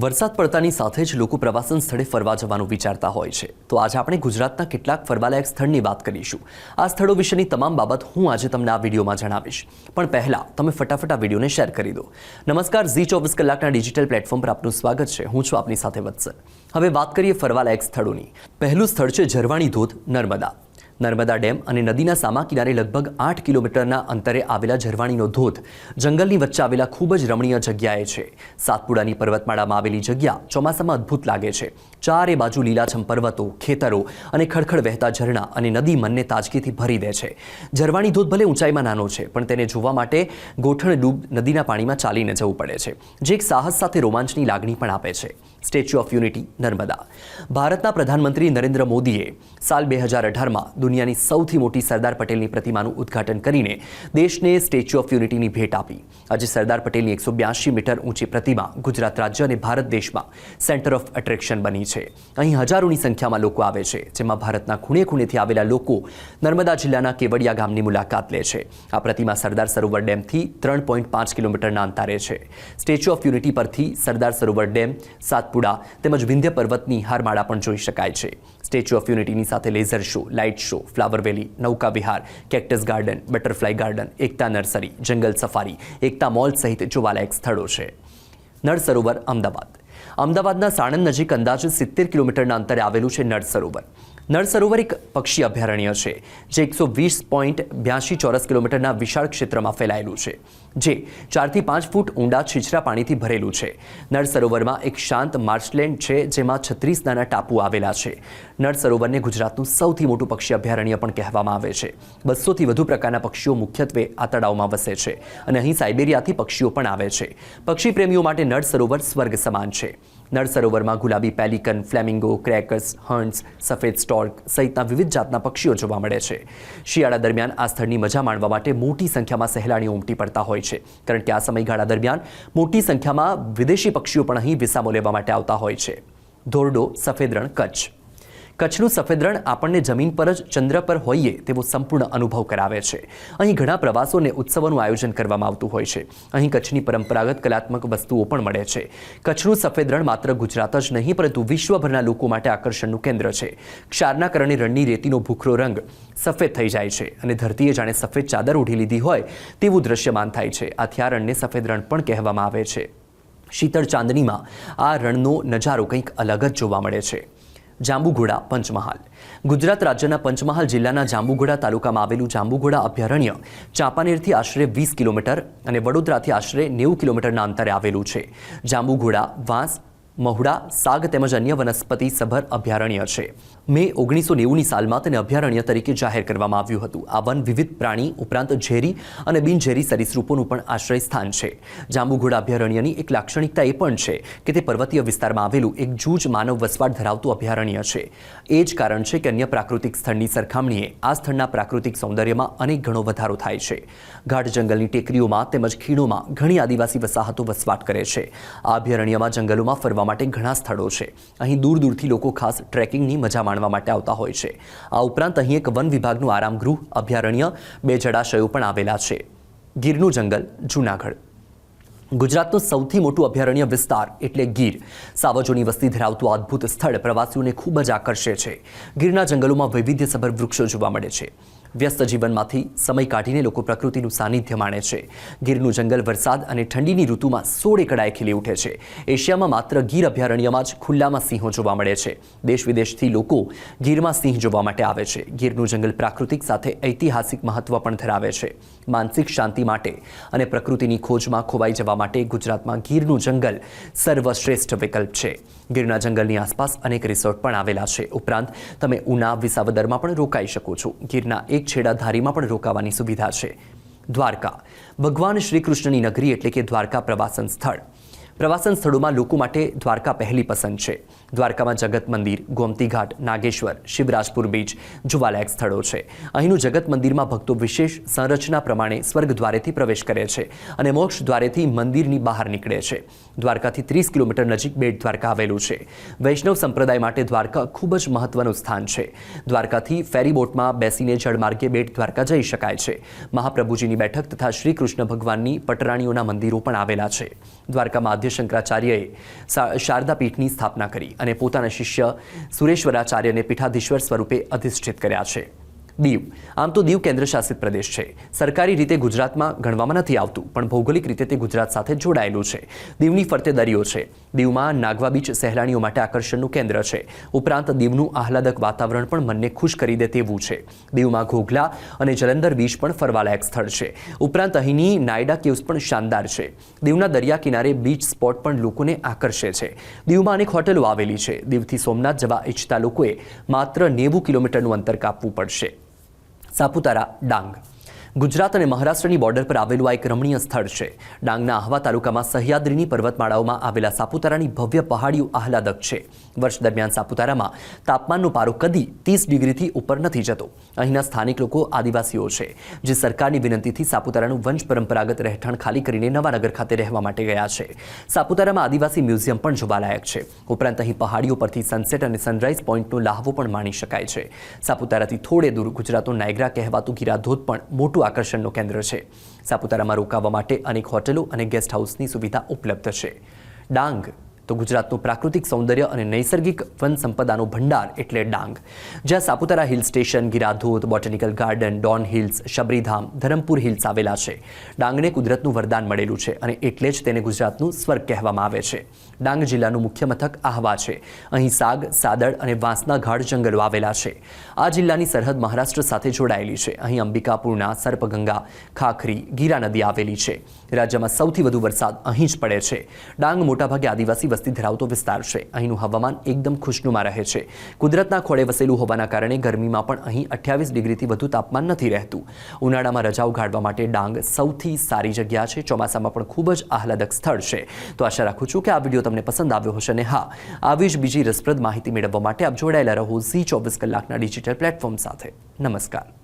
વરસાદ પડતાની સાથે જ લોકો પ્રવાસન સ્થળે ફરવા જવાનું વિચારતા હોય છે. તો આજે આપણે ગુજરાતના કેટલાક ફરવાલાયક સ્થળની વાત કરીશું. આ સ્થળો વિશેની તમામ બાબત હું આજે તમને આ વિડીયોમાં જણાવીશ. પણ પહેલાં તમે ફટાફટ આ વિડીયોને શેર કરી દો. નમસ્કાર, ઝી 24 કલાકના ડિજિટલ પ્લેટફોર્મ પર આપનું સ્વાગત છે. હું છું આપની સાથે વત્સલ. હવે વાત કરીએ ફરવાલાયક સ્થળોની. પહેલું સ્થળ છે ઝરવાણી ધોધ, નર્મદા. નર્મદા ડેમ અને નદીના સામા કિનારે લગભગ 8 કિલોમીટરના અંતરે આવેલા ઝરવાણીનો ધોધ જંગલની વચ્ચે આવેલા ખૂબ જ રમણીય જગ્યાએ છે. સાતપુડાની પર્વતમાળામાં આવેલી જગ્યા ચોમાસામાં અદ્ભુત લાગે છે. ચારે બાજુ લીલાછમ પર્વતો, ખેતરો અને ખડખડ વહેતા ઝરણા અને નદી મનને તાજગીથી ભરી દે છે. ઝરવાણી ધોધ ભલે ઊંચાઈમાં નાનો છે, પણ તેને જોવા માટે ગોઠણ ડૂબ નદીના પાણીમાં ચાલીને જવું પડે છે, જે એક સાહસ સાથે રોમાંચની લાગણી પણ આપે છે. Statue of unity, Narmada. ભારતના પ્રધાનમંત્રી નરેન્દ્ર મોદીએ સાલ 2018માં દુનિયાની સૌથી મોટી સરદાર પટેલની પ્રતિમાનું ઉદ્ઘાટન કરીને દેશને સ્ટેચ્યુ ઓફ યુનિટીની ભેટ આપી. આજે સરદાર પટેલની 182 મીટર ઊંચી પ્રતિમા ગુજરાત રાજ્ય અને ભારત દેશમાં સેન્ટર ઓફ એટ્રેક્શન બની છે. અહીં હજારોની સંખ્યામાં લોકો આવે છે, જેમાં ભારતના ખૂણે ખૂણેથી આવેલા લોકો નર્મદા જિલ્લાના કેવડિયા ગામની મુલાકાત લે છે. આ પ્રતિમા સરદાર સરોવર ડેમથી 3.5 કિલોમીટરના અંતરે છે. સ્ટેચ્યુ ઓફ યુનિટી પરથી સરદાર સરોવર ડેમ, સાતપુડા તેમજ વિંધ્ય પર્વતની હારમાળા પણ જોઈ શકાય છે. સ્ટેચ્યુ ઓફ યુનિટીની સાથે laser show, light show, flower valley, નૌકા વિહાર, cactus garden, butterfly garden, Ekta nursery, jungle safari, Ekta mall સહિત જોવાલાયક સ્થળો છે. નળ સરોવર, અમદાવાદ. અમદાવાદના સાણંદ નજીક અંદાજે 70 કિલોમીટરના અંતરે આવેલું છે નળ સરોવર. નળ સરોવર એક પક્ષી અભયારણ્ય છે, જે 120.82 ચોરસ કિલોમીટરના વિશાળ ક્ષેત્રમાં ફેલાયેલું છે, જે 4 થી 5 ફૂટ ઊંડા છીછરા પાણીથી ભરેલું છે. નળ સરોવરમાં એક શાંત માર્શલેન્ડ છે, જેમાં 36 નાના ટાપુ આવેલા છે. નળ સરોવરને ગુજરાતનું સૌથી મોટું પક્ષી અભયારણ્ય પણ કહેવામાં આવે છે. 200થી વધુ પ્રકારના પક્ષીઓ મુખ્યત્વે આ તળાવમાં વસે છે, અને અહીં સાઇબેરિયાથી પક્ષીઓ પણ આવે છે. પક્ષી પ્રેમીઓ માટે નળ સરોવર સ્વર્ગ સમાન છે. નળ સરોવરમાં ગુલાબી પેલિકન, ફ્લેમિંગો, ક્રેકર્સ, હન્ટ્સ, સફેદ સ્ટોર્ક સહિતના વિવિધ જાતના પક્ષીઓ જોવા મળે છે. શિયાળા દરમિયાન આ સ્થળની મજા માણવા માટે મોટી સંખ્યામાં સહેલાણીઓ ઉમટી પડતા હોય છે, કારણ કે આ સમયગાળા દરમિયાન મોટી સંખ્યામાં વિદેશી પક્ષીઓ પણ અહીં વિસામો લેવા માટે આવતા હોય છે. ધોરડો, સફેદ રણ, કચ્છ. કચ્છનું સફેદ રણ આપણને જમીન પર જ ચંદ્ર પર હોઈએ તેવો સંપૂર્ણ અનુભવ કરાવે છે. અહીં ઘણા પ્રવાસો અને ઉત્સવોનું આયોજન કરવામાં આવતું હોય છે. અહીં કચ્છની પરંપરાગત કલાત્મક વસ્તુઓ પણ મળે છે. કચ્છનું સફેદ રણ માત્ર ગુજરાત જ નહીં, પરંતુ વિશ્વભરના લોકો માટે આકર્ષણનું કેન્દ્ર છે. ક્ષારના કારણે રણની રેતીનો ભૂખરો રંગ સફેદ થઈ જાય છે, અને ધરતીએ જાણે સફેદ ચાદર ઓઢી લીધી હોય તેવું દ્રશ્યમાન થાય છે. આથી આ રણને સફેદ રણ પણ કહેવામાં આવે છે. શીતળ ચાંદનીમાં આ રણનો નજારો કંઈક અલગ જ જોવા મળે છે. જાંબુઘોડા, પંચમહાલ. ગુજરાત રાજ્યના પંચમહાલ જિલ્લાના જાંબુઘોડા તાલુકામાં આવેલું જાંબુઘોડા અભયારણ્ય ચાંપાનેરથી આશરે 20 કિલોમીટર અને વડોદરાથી આશરે 90 કિલોમીટરના અંતરે આવેલું છે. જાંબુઘોડા વાંસ, મહુડા, સાગ તેમજ અન્ય વનસ્પતિ સભર અભયારણ્ય છે. મે 1990ની સાલમાં તેને અભયારણ્ય તરીકે જાહેર કરવામાં આવ્યું હતું. આ વન વિવિધ પ્રાણી ઉપરાંત ઝેરી અને બિનઝેરી સરીસૃપોનું પણ આશ્રય સ્થાન છે. જાંબુઘોડા અભયારણ્યની એક લાક્ષણિકતા એ પણ છે કે તે પર્વતીય વિસ્તારમાં આવેલું એક જૂજ માનવ વસવાટ ધરાવતું અભયારણ્ય છે. એ જ કારણ છે કે અન્ય પ્રાકૃતિક સ્થળની સરખામણીએ આ સ્થળના પ્રાકૃતિક સૌંદર્યમાં અનેક ગણો વધારો થાય છે. ગાઢ જંગલની ટેકરીઓમાં તેમજ ખીણોમાં ઘણી આદિવાસી વસાહતો વસવાટ કરે છે. આ અભયારણ્યમાં જંગલોમાં ફરવા માટે ઘણા સ્થળો છે. અહીં દૂર દૂરથી લોકો ખાસ ટ્રેકિંગની મજા માણવા માટે આવતા હોય છે. આ ઉપરાંત અહીં એક વન વિભાગનું આરામગૃહ, અભયારણ્ય, 2 જળાશયો પણ આવેલા છે. ગીરનું જંગલ, જૂનાગઢ. ગુજરાતનું સૌથી મોટું અભયારણ્ય વિસ્તાર એટલે ગીર. સાવજોની વસ્તી ધરાવતું આ અદ્ભુત સ્થળ પ્રવાસીઓને ખૂબ જ આકર્ષે છે. ગીરના જંગલોમાં વૈવિધ્યસભર વૃક્ષો જોવા મળે છે. વ્યસ્ત જીવનમાંથી સમય કાઢીને લોકો પ્રકૃતિનું સાનિધ્ય માણે છે. ગીરનું જંગલ વરસાદ અને ઠંડીની ઋતુમાં 16 એકડાએ ખીલી ઉઠે છે. એશિયામાં માત્ર ગીર અભયારણ્યમાં જ ખુલ્લામાં સિંહો જોવા મળે છે. દેશ વિદેશથી લોકો ગીરમાં સિંહ જોવા માટે આવે છે. ગીરનું જંગલ પ્રાકૃતિક સાથે ઐતિહાસિક મહત્વ પણ ધરાવે છે. માનસિક શાંતિ માટે અને પ્રકૃતિની ખોજમાં ખોવાઈ જવા માટે ગુજરાતમાં ગીરનું જંગલ સર્વશ્રેષ્ઠ વિકલ્પ છે. ગીરના જંગલની આસપાસ અનેક રિસોર્ટ પણ આવેલા છે. ઉપરાંત તમે ઉના, વિસાવદરમાં પણ રોકાઈ શકો છો. ગીરના એક છેડાધારીમાં પણ રોકાવાની સુવિધા છે. દ્વારકા. ભગવાન શ્રી કૃષ્ણની નગરી એટલે કે દ્વારકા પ્રવાસન સ્થળ. પ્રવાસન સ્થળોમાં લોકો માટે દ્વારકા પહેલી પસંદ છે. દ્વારકામાં જગત મંદિર, ગોમતી ઘાટ, નાગેશ્વર, શિવરાજપુર બીચ જોવાલાયક સ્થળો છે. અહીંનું જગત મંદિરમાં ભક્તો વિશેષ સંરચના પ્રમાણે સ્વર્ગ દ્વારેથી પ્રવેશ કરે છે અને મોક્ષ દ્વારેથી મંદિરની બહાર નીકળે છે. દ્વારકાથી 30 કિલોમીટર નજીક બેટ દ્વારકા આવેલું છે. વૈષ્ણવ સંપ્રદાય માટે દ્વારકા ખૂબ જ મહત્વનું સ્થાન છે. દ્વારકાથી ફેરી બોટમાં બેસીને જળમાર્ગે બેટ દ્વારકા જઈ શકાય છે. મહાપ્રભુજીની બેઠક તથા શ્રી કૃષ્ણ ભગવાનની પટરાણીઓના મંદિરો પણ આવેલા છે. દ્વારકામાં આદ્ય શંકરાચાર્યએ શારદા પીઠની સ્થાપના કરી અને પોતાના શિષ્ય સુરેશ્વરાચાર્યને પીઠાધીશ્વર સ્વરૂપે અધિષ્ઠિત કર્યા છે. દીવ. આમ તો દીવ કેન્દ્રશાસિત પ્રદેશ છે. સરકારી રીતે ગુજરાતમાં ગણવામાં નથી આવતું, પણ ભૌગોલિક રીતે તે ગુજરાત સાથે જોડાયેલું છે. દીવની ફરતે દરિયો છે. દીવમાં નાગવા બીચ સહેલાણીઓ માટે આકર્ષણનું કેન્દ્ર છે. ઉપરાંત દીવનું આહલાદક વાતાવરણ પણ મનને ખુશ કરી દે તેવું છે. દીવમાં ઘોઘલા અને જલંધર બીચ પણ ફરવાલાયક સ્થળ છે. ઉપરાંત અહીંની નાયડા કેવ્સ પણ શાનદાર છે. દીવના દરિયા કિનારે બીચ સ્પોટ પણ લોકોને આકર્ષે છે. દીવમાં અનેક હોટેલો આવેલી છે. દીવથી સોમનાથ જવા ઈચ્છતા લોકોએ માત્ર 90 કિલોમીટરનું અંતર કાપવું પડશે. સાપુતારા, ડાંગ. ગુજરાત અને મહારાષ્ટ્રની બોર્ડર પર આવેલું આ એક રમણીય સ્થળ છે. ડાંગના આહવા તાલુકામાં સહ્યાદ્રીની પર્વતમાળાઓમાં આવેલા સાપુતારાની ભવ્ય પહાડીઓ આહલાદક છે. વર્ષ દરમિયાન સાપુતારામાં તાપમાનનો પારો કદી 30 ડિગ્રીથી ઉપર નથી જતો. અહીંના સ્થાનિક લોકો આદિવાસીઓ છે, જે સરકારની વિનંતીથી સાપુતારાનું વંશ પરંપરાગત રહેઠાણ ખાલી કરીને નવાનગર ખાતે રહેવા માટે ગયા છે. સાપુતારામાં આદિવાસી મ્યુઝિયમ પણ જોવાલાયક છે. ઉપરાંત અહીં પહાડીઓ પરથી સનસેટ અને સનરાઈઝ પોઈન્ટનો લાહવો પણ માણી શકાય છે. સાપુતારાથી થોડે દૂર ગુજરાતનો નાયગ્રા કહેવાતું ગીરાધોધ પણ મોટું આકર્ષણનું કેન્દ્ર છે. સાપુતારામાં રોકાવા માટે અનેક હોટેલો અને ગેસ્ટ હાઉસની સુવિધા ઉપલબ્ધ છે. ડાંગ તો ગુજરાતનું પ્રાકૃતિક સૌંદર્ય અને નૈસર્ગિક વન સંપદાનો ભંડાર એટલે ડાંગ, જ્યાં Saputara hill station, Giradhodh, botanical garden, Don hills, Shabaridham, Dharampur hills આવેલા છે. ડાંગને કુદરતનું વરદાન મળેલું છે અને એટલે જ તેને ગુજરાતનું સ્વર્ગ કહેવામાં આવે છે. ડાંગ જિલ્લાનું મુખ્ય મથક આહવા છે. અહીં સાગ, સાદડ અને વાંસના ગાઢ જંગલો આવેલા છે. આ જિલ્લાની સરહદ મહારાષ્ટ્ર સાથે જોડાયેલી છે. અહીં અંબિકાપુરના, સર્પગંગા, ખાખરી, ગીરા નદી આવેલી છે. રાજ્યમાં સૌથી વધુ વરસાદ અહીં જ પડે છે. ડાંગ મોટાભાગે આદિવાસી વસ્તી ધરાવતો વિસ્તાર છે. અહીંનું હવામાન એકદમ ખુશનુમા રહે છે. કુદરતના ખોળે વસેલું હોવાના કારણે ગરમીમાં પણ અહીં 28 ડિગ્રીથી વધુ તાપમાન નથી રહેતું. ઉનાળામાં રજાઓ ગાળવા માટે ડાંગ સૌથી સારી જગ્યા છે. ચોમાસામાં પણ ખૂબ જ આહલાદક સ્થળ છે. તો આશા રાખું છું કે આ વિડીયો તમને પસંદ આવ્યો હશે. અને હા, આવી જ બીજી રસપ્રદ માહિતી મેળવવા માટે આપ જોડાયેલા રહો ઝી 24 કલાકના ડિજિટલ પ્લેટફોર્મ સાથે. નમસ્કાર.